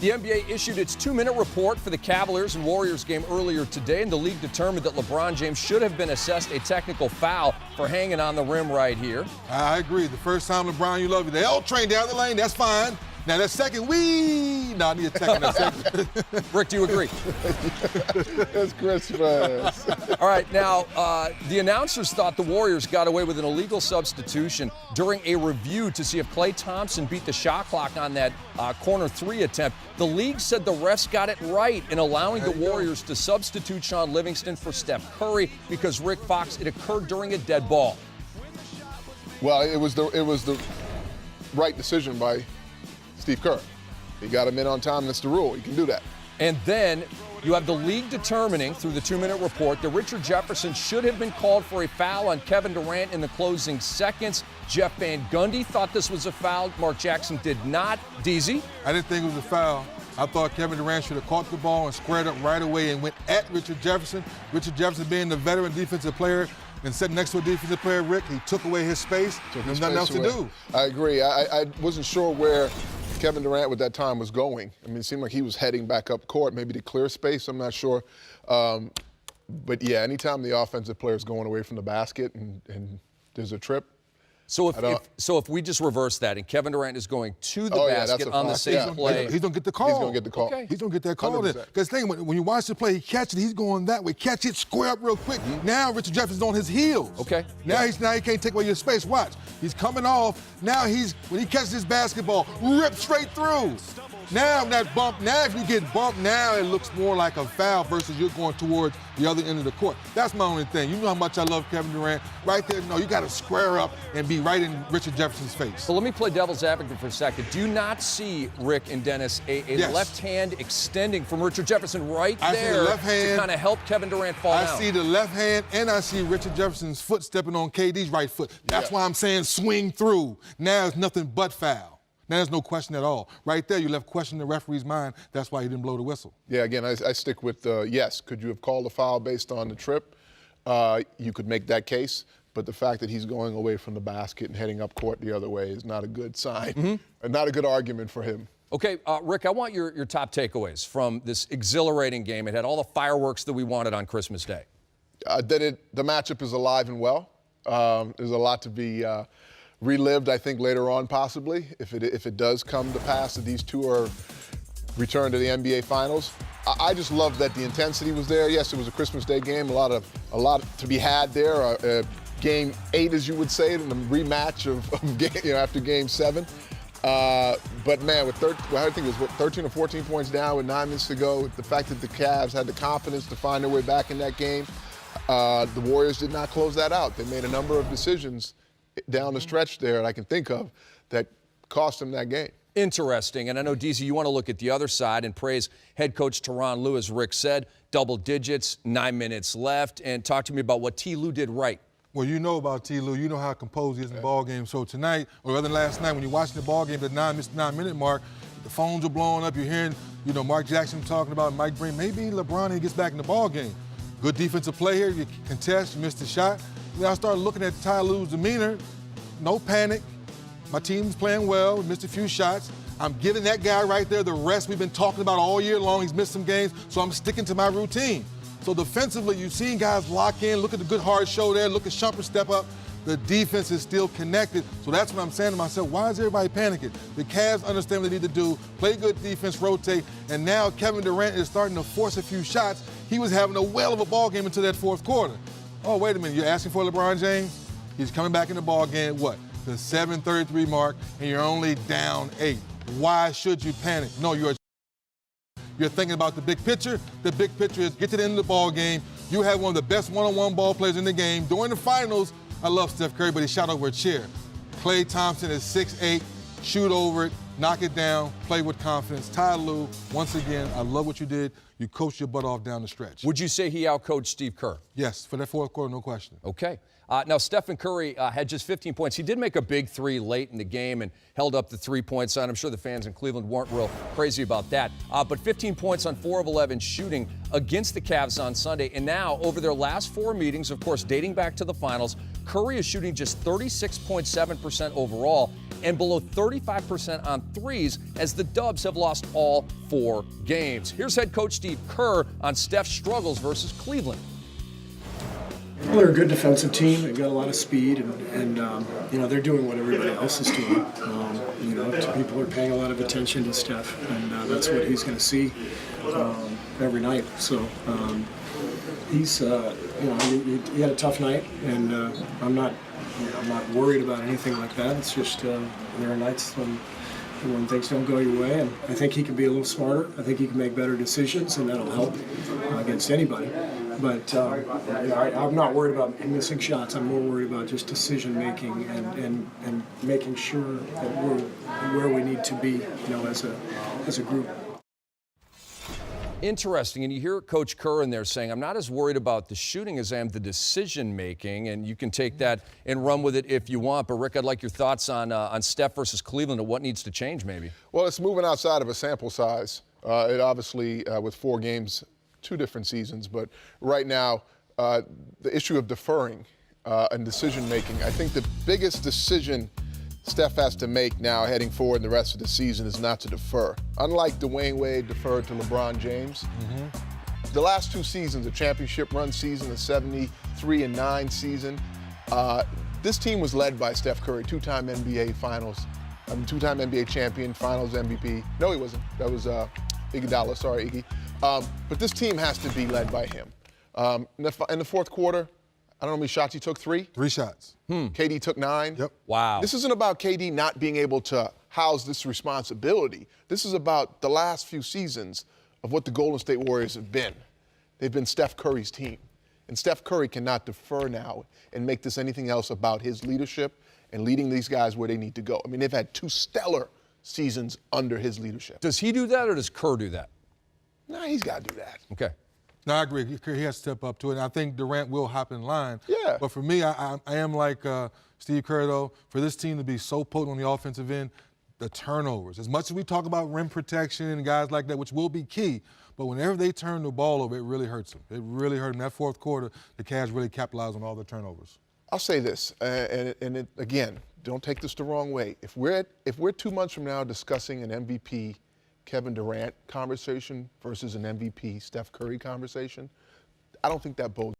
The NBA issued its 2-minute report for the Cavaliers and Warriors game earlier today, and the league determined that LeBron James should have been assessed a technical foul for hanging on the rim right here. I agree. The first time LeBron, you love it. The L train down the lane, that's fine. Now that second, no, I need a second. That second. Rick, do you agree? That's Christmas. All right, now, the announcers thought the Warriors got away with an illegal substitution during a review to see if Klay Thompson beat the shot clock on that corner three attempt. The league said the refs got it right in allowing the Warriors to substitute Sean Livingston for Steph Curry because, Rick Fox, it occurred during a dead ball. Well, it was the right decision by Steve Kerr. He got him in on time. That's the rule. You can do that. And then you have the league determining through the 2-minute report that Richard Jefferson should have been called for a foul on Kevin Durant in the closing seconds. Jeff Van Gundy thought this was a foul. Mark Jackson did not. DZ? I didn't think it was a foul. I thought Kevin Durant should have caught the ball and squared up right away and went at Richard Jefferson. Richard Jefferson being the veteran defensive player and sitting next to a defensive player, Rick, he took away his space. There's nothing else to do. I agree. I wasn't sure where Kevin Durant at that time was going. I mean, it seemed like he was heading back up court, maybe to clear space. I'm not sure. But, yeah, anytime the offensive player is going away from the basket and there's a trip. So if we just reverse that and Kevin Durant is going to the basket on the same play. He's going to get the call. He's going to get the call. Okay. He's going to get that call. 100%. Because think, when you watch the play, he catches it, he's going that way. Catch it, square up real quick. Mm-hmm. Now Richard Jefferson's on his heels. Okay. Now he can't take away your space. Watch. He's coming off. Now when he catches his basketball, rips straight through. Now that bump, now if you get bumped, now it looks more like a foul versus you're going towards the other end of the court. That's my only thing. You know how much I love Kevin Durant. Right there, no, you got to square up and be right in Richard Jefferson's face. So let me play devil's advocate for a second. Do you not see, Rick and Dennis, a Yes. left hand extending from Richard Jefferson right I see there the left hand. to kind of help Kevin Durant fall down? I see the left hand, and I see Richard Jefferson's foot stepping on KD's right foot. That's why I'm saying swing through. Now it's nothing but foul. Now there's no question at all. Right there, you left question in the referee's mind. That's why he didn't blow the whistle. Yeah, again, I stick with yes. Could you have called a foul based on the trip? You could make that case. But the fact that he's going away from the basket and heading up court the other way is not a good sign, and not a good argument for him. Okay, Rick, I want your top takeaways from this exhilarating game. It had all the fireworks that we wanted on Christmas Day. The matchup is alive and well. There's a lot to be relived, I think, later on possibly, if it does come to pass that these two are returned to the NBA Finals. I just love that the intensity was there. Yes, it was a Christmas Day game, a lot to be had there. Game 8, as you would say, in the rematch of after Game 7. But man, with I think it was 13 or 14 points down with 9 minutes to go. The fact that the Cavs had the confidence to find their way back in that game, the Warriors did not close that out. They made a number of decisions down the stretch there that I can think of that cost them that game. Interesting. And I know, DZ, you want to look at the other side and praise head coach Tyronn Lue, as Rick said, double digits, 9 minutes left, and talk to me about what T. Lue did right. Well, you know about T. Lue. You know how composed he is in the ball game. So tonight, or rather than last night, when you're watching the ball game at the 9-minute mark, the phones are blowing up. You're hearing, Mark Jackson talking about Mike Breen. Maybe LeBron gets back in the ball game. Good defensive play here. You contest, you missed the shot. Then I started looking at Ty Lue's demeanor. No panic. My team's playing well. We missed a few shots. I'm giving that guy right there the rest we've been talking about all year long. He's missed some games, so I'm sticking to my routine. So defensively, you've seen guys lock in. Look at the good hard show there. Look at Shumpert step up. The defense is still connected. So that's what I'm saying to myself. Why is everybody panicking? The Cavs understand what they need to do. Play good defense, rotate. And now Kevin Durant is starting to force a few shots. He was having a whale of a ball game until that fourth quarter. Oh, wait a minute. You're asking for LeBron James? He's coming back in the ball game, what? The 7:33 mark, and you're only down 8. Why should you panic? No, you're thinking about the big picture. The big picture is get to the end of the ball game. You have one of the best one-on-one ball players in the game. During the finals, I love Steph Curry, but he shot over a chair. Klay Thompson is 6'8", shoot over it, knock it down, play with confidence. Ty Lue, once again, I love what you did. You coached your butt off down the stretch. Would you say he outcoached Steve Kerr? Yes, for that fourth quarter, no question. Okay. Now, Stephen Curry had just 15 points. He did make a big three late in the game and held up the 3-point sign. I'm sure the fans in Cleveland weren't real crazy about that. But 15 points on 4 of 11 shooting against the Cavs on Sunday. And now, over their last 4 meetings, of course, dating back to the finals, Curry is shooting just 36.7% overall and below 35% on threes as the Dubs have lost all 4 games. Here's head coach Steve Kerr on Steph's struggles versus Cleveland. Well, they're a good defensive team. They've got a lot of speed, and they're doing what everybody else is doing. People are paying a lot of attention to Steph, and that's what he's going to see every night. So he's, he had a tough night, and I'm not worried about anything like that. It's just there are nights when things don't go your way, and I think he can be a little smarter. I think he can make better decisions, and that'll help against anybody. But I'm not worried about missing shots. I'm more worried about just decision making and making sure that we're where we need to be, as a group. Interesting, and you hear Coach Kerr in there saying, I'm not as worried about the shooting as I am the decision making, and you can take that and run with it if you want. But Rick, I'd like your thoughts on Steph versus Cleveland and what needs to change maybe. Well, it's moving outside of a sample size. It obviously, with 4 games, 2 different seasons, but right now, the issue of deferring and decision making, I think the biggest decision Steph has to make now heading forward in the rest of the season is not to defer. Unlike Dwayne Wade deferred to LeBron James, the last 2 seasons, a championship run season, a 73-9 season, this team was led by Steph Curry, 2-time NBA Finals, 2-time NBA champion, Finals MVP. No, he wasn't. That was Iguodala. Sorry, Iggy. But this team has to be led by him. In the fourth quarter, I don't know how many shots he took, 3? 3 shots. KD took 9. Yep. Wow. This isn't about KD not being able to house this responsibility. This is about the last few seasons of what the Golden State Warriors have been. They've been Steph Curry's team. And Steph Curry cannot defer now and make this anything else about his leadership and leading these guys where they need to go. I mean, they've had 2 stellar seasons under his leadership. Does he do that or does Kerr do that? Nah, he's got to do that. Okay. No, I agree. He has to step up to it. And I think Durant will hop in line. Yeah. But for me, I am like Steve Kerr, though. For this team to be so potent on the offensive end, the turnovers. As much as we talk about rim protection and guys like that, which will be key, but whenever they turn the ball over, it really hurts them. It really hurt them. That fourth quarter, the Cavs really capitalized on all the turnovers. I'll say this, again, don't take this the wrong way. If we're 2 months from now discussing an MVP Kevin Durant conversation versus an MVP Steph Curry conversation, I don't think that bodes